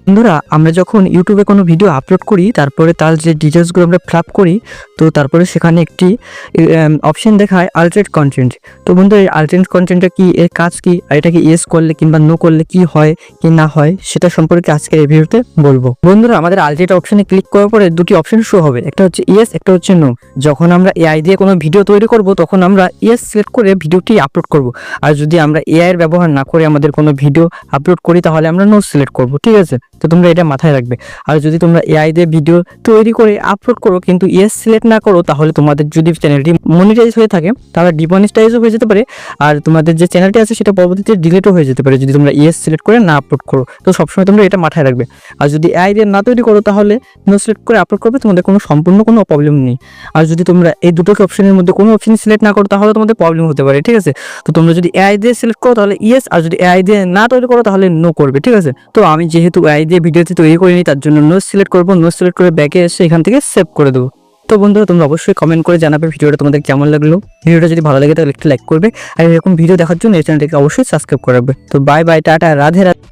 বন্ধুরা আমরা যখন ইউটিউবে কোনো ভিডিও আপলোড করি তারপরে তার যে ডিটেলসগুলো আমরা ফিল আপ করি, তো তারপরে সেখানে একটি অপশন দেখায় আলটারেট কন্টেন্ট। তো বন্ধুরা এই আলটারেট কন্টেন্টটা কি, এর কাজ কি, আর এটাকে ইয়েস করলে কিংবা নো করলে কি হয় কি না হয় সেটা সম্পর্কে আজকে এই ভিডিওতে বলবো। বন্ধুরা আমাদের আলটারেট অপশনে ক্লিক করার পরে দুটি অপশন শো হবে, একটা হচ্ছে ইয়েস, একটা হচ্ছে নো। যখন আমরা এআই দিয়ে কোনো ভিডিও তৈরি করব তখন আমরা ইয়েস সিলেক্ট করে ভিডিওটি আপলোড করব, আর যদি আমরা এআই এর ব্যবহার না করে আমাদের কোনো ভিডিও আপলোড করি তাহলে আমরা নো সিলেক্ট করব, ঠিক আছে? তো তোমরা এটা মাথায় রাখবে। আর যদি তোমরা এআই দিয়ে ভিডিও তৈরি করে আপলোড করো কিন্তু ইয়েস সিলেক্ট না করো, তাহলে তোমাদের যদি চ্যানেলটি মনিটাইজ হয়ে থাকে তাহলে ডিমনিটাইজও হয়ে যেতে পারে, আর তোমাদের যে চ্যানেলটি আছে সেটা পরবর্তীতে ডিলিটও হয়ে যেতে পারে যদি তোমরা ইয়েস সিলেক্ট করে না আপলোড করো। তো সবসময় তোমরা এটা মাথায় রাখবে। আর যদি এআই দিয়ে না তৈরি করো তাহলে নো সিলেক্ট করে আপলোড করবে, তোমাদের সম্পূর্ণ কোনো প্রবলেম নেই। আর যদি তোমরা এই দুটোকে অপশনের মধ্যে কোনো অপশন সিলেক্ট না করো তাহলে তোমাদের প্রবলেম হতে পারে, ঠিক আছে? তো তোমরা যদি এআই দিয়ে সিলেক্ট করো তাহলে ইয়েস, আর যদি এআই দিয়ে না তৈরি করো তাহলে নো করবে, ঠিক আছে? তো আমি যেহেতু এআই দিয়ে ভিডিওটি তৈরি করিনি তার জন্য নো সিলেক্ট করবো, নো সিলেক্ট করে ব্যাকে এসে এখান থেকে সেভ করে দেবো। তো বন্ধুরা তোমরা অবশ্যই কমেন্ট করে জানাবে ভিডিওটা তোমাদের কেমন লাগলো। ভিডিওটা যদি ভালো লাগে তাহলে একটু লাইক করবে, আর এরকম ভিডিও দেখার জন্য এই চ্যানেলটিকে অবশ্যই সাবস্ক্রাইব করে রাখবে। তো bye bye, tata, Radhe Radhe.